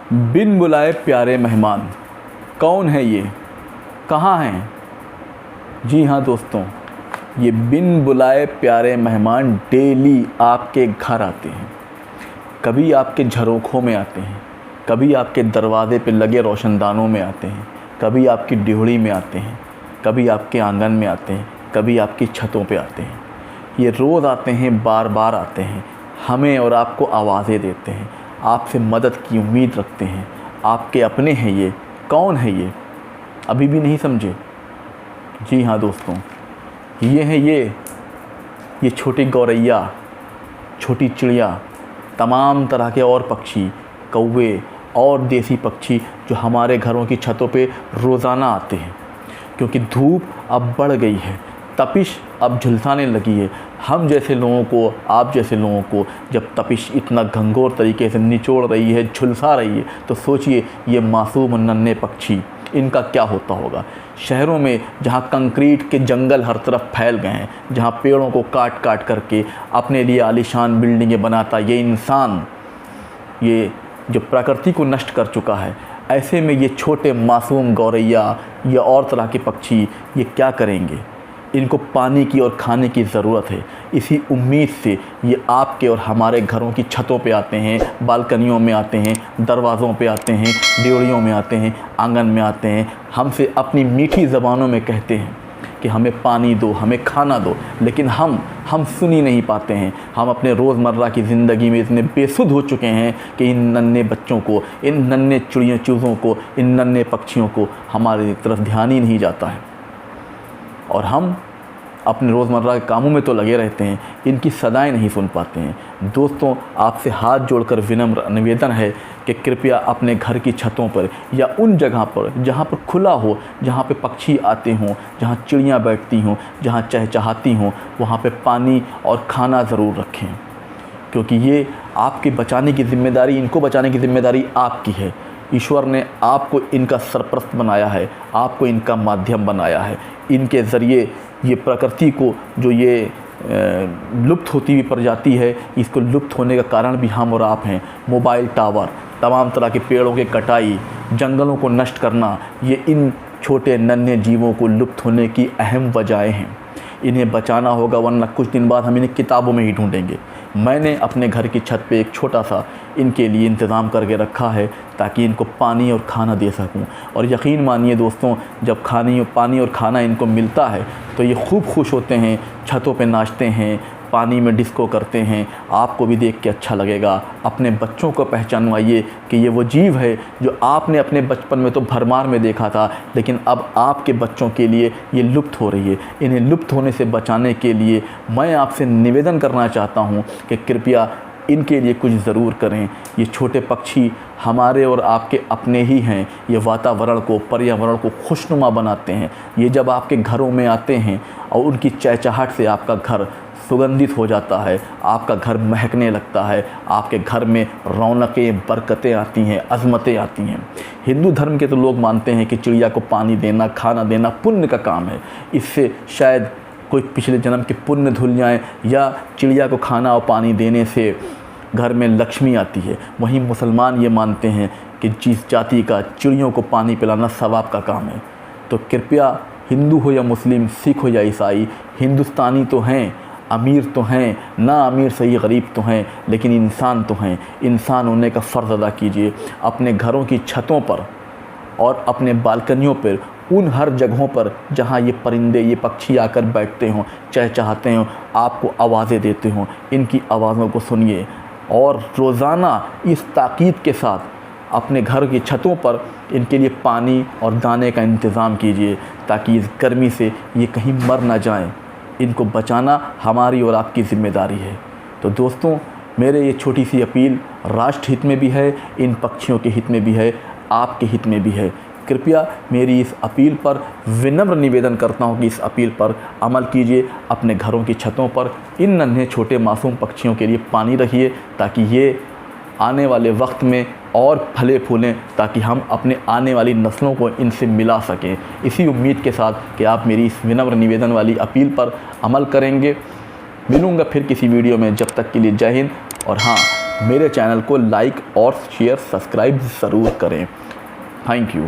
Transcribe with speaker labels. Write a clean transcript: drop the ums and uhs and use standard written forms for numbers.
Speaker 1: बिन बुलाए प्यारे मेहमान, कौन है ये, कहाँ हैं? जी हाँ दोस्तों, ये बिन बुलाए प्यारे मेहमान डेली आपके घर आते हैं। कभी आपके झरोखों में आते हैं, कभी आपके दरवाज़े पे लगे रोशनदानों में आते हैं, कभी आपकी ड्योढ़ी में आते हैं, कभी आपके आंगन में आते हैं, कभी आपकी छतों पे आते हैं। ये रोज़ आते हैं, बार बार आते हैं, हमें और आपको आवाज़ें देते हैं, आपसे मदद की उम्मीद रखते हैं। आपके अपने हैं ये। कौन है ये? अभी भी नहीं समझे? जी हाँ दोस्तों, ये हैं ये छोटी गौरैया, छोटी चिड़िया, तमाम तरह के और पक्षी, कौवे और देसी पक्षी जो हमारे घरों की छतों पे रोज़ाना आते हैं। क्योंकि धूप अब बढ़ गई है, तपिश अब झुलसाने लगी है। हम जैसे लोगों को, आप जैसे लोगों को जब तपिश इतना घंघोर तरीके से निचोड़ रही है, झुलसा रही है, तो सोचिए ये मासूम नन्हे पक्षी, इनका क्या होता होगा। शहरों में जहाँ कंक्रीट के जंगल हर तरफ फैल गए हैं, जहाँ पेड़ों को काट काट करके अपने लिए आलीशान बिल्डिंगें बनाता ये इंसान, ये जो प्रकृति को नष्ट कर चुका है, ऐसे में ये छोटे मासूम गौरैया या और तरह के पक्षी ये क्या करेंगे? इनको पानी की और खाने की ज़रूरत है। इसी उम्मीद से ये आपके और हमारे घरों की छतों पे आते हैं, बालकनियों में आते हैं, दरवाज़ों पे आते हैं, ड्योढ़ियों में आते हैं, आंगन में आते हैं। हमसे अपनी मीठी ज़बानों में कहते हैं कि हमें पानी दो, हमें खाना दो, लेकिन हम सुन ही नहीं पाते हैं। हम अपने रोज़मर्रा की ज़िंदगी में इतने बेसुध हो चुके हैं कि इन नन्हे बच्चों को, इन नन्हे चिड़िया चूज़ों को, इन नन्हे पक्षियों को हमारी तरफ ध्यान ही नहीं जाता है। और हम अपने रोज़मर्रा के कामों में तो लगे रहते हैं, इनकी सदाएं नहीं सुन पाते हैं। दोस्तों, आपसे हाथ जोड़कर विनम्र निवेदन है कि कृपया अपने घर की छतों पर या उन जगह पर जहाँ पर खुला हो, जहाँ पे पक्षी आते हों, जहाँ चिड़ियाँ बैठती हों, जहाँ चहचहाती हों, वहाँ पे पानी और खाना ज़रूर रखें। क्योंकि ये आपके बचाने की ज़िम्मेदारी, इनको बचाने की ज़िम्मेदारी आपकी है। ईश्वर ने आपको इनका सरपरस्त बनाया है, आपको इनका माध्यम बनाया है। इनके ज़रिए ये प्रकृति को, जो ये लुप्त होती हुई प्रजाति है, इसको लुप्त होने का कारण भी हम और आप हैं। मोबाइल टावर, तमाम तरह के पेड़ों की कटाई, जंगलों को नष्ट करना, ये इन छोटे नन्हे जीवों को लुप्त होने की अहम वजहें हैं। इन्हें बचाना होगा, वरना कुछ दिन बाद हम इन्हें किताबों में ही ढूंढेंगे। मैंने अपने घर की छत पे एक छोटा सा इनके लिए इंतज़ाम करके रखा है ताकि इनको पानी और खाना दे सकूं। और यकीन मानिए दोस्तों, जब पानी और खाना इनको मिलता है तो ये खूब खुश होते हैं, छतों पे नाचते हैं, पानी में डिस्को करते हैं। आपको भी देख के अच्छा लगेगा। अपने बच्चों को पहचानवाइए कि ये वो जीव है जो आपने अपने बचपन में तो भरमार में देखा था, लेकिन अब आपके बच्चों के लिए ये लुप्त हो रही है। इन्हें लुप्त होने से बचाने के लिए मैं आपसे निवेदन करना चाहता हूँ कि कृपया इनके लिए कुछ ज़रूर करें। ये छोटे पक्षी हमारे और आपके अपने ही हैं। ये वातावरण को, पर्यावरण को खुशनुमा बनाते हैं। ये जब आपके घरों में आते हैं और उनकी चहचहाहट से आपका घर सुगंधित हो जाता है, आपका घर महकने लगता है, आपके घर में रौनकें, बरकतें आती हैं, अज़मतें आती हैं। हिंदू धर्म के तो लोग मानते हैं कि चिड़िया को पानी देना, खाना देना पुण्य का काम है। इससे शायद कोई पिछले जन्म के पुण्य धुल जाएं, या चिड़िया को खाना और पानी देने से घर में लक्ष्मी आती है। वहीं मुसलमान ये मानते हैं कि जिस जाति का चिड़ियों को पानी पिलाना सवाब का काम है। तो कृपया हिंदू हो या मुस्लिम, सिख हो या ईसाई, हिंदुस्तानी तो हैं, अमीर तो हैं, ना अमीर सही गरीब तो हैं, लेकिन इंसान तो हैं। इंसान होने का फ़र्ज़ अदा कीजिए। अपने घरों की छतों पर और अपने बालकनियों पर, उन हर जगहों पर जहाँ ये परिंदे, ये पक्षी आकर बैठते हों, चहचहाते हों, आपको आवाज़ें देते हों, इनकी आवाज़ों को सुनिए। और रोज़ाना इस ताकीद के साथ अपने घर की छतों पर इनके लिए पानी और दाने का इंतज़ाम कीजिए, ताकि इस गर्मी से ये कहीं मर ना जाएं। इनको बचाना हमारी और आपकी ज़िम्मेदारी है। तो दोस्तों, मेरे ये छोटी सी अपील राष्ट्र हित में भी है, इन पक्षियों के हित में भी है, आपके हित में भी है। कृपया मेरी इस अपील पर विनम्र निवेदन करता हूँ कि इस अपील पर अमल कीजिए। अपने घरों की छतों पर इन नन्हे छोटे मासूम पक्षियों के लिए पानी रखिए, ताकि ये आने वाले वक्त में और फले फूलें, ताकि हम अपने आने वाली नस्लों को इनसे मिला सकें। इसी उम्मीद के साथ कि आप मेरी इस विनम्र निवेदन वाली अपील पर अमल करेंगे। मिलूँगा फिर किसी वीडियो में, जब तक के लिए जय हिंद। और हाँ, मेरे चैनल को लाइक और शेयर सब्सक्राइब ज़रूर करें। Thank you.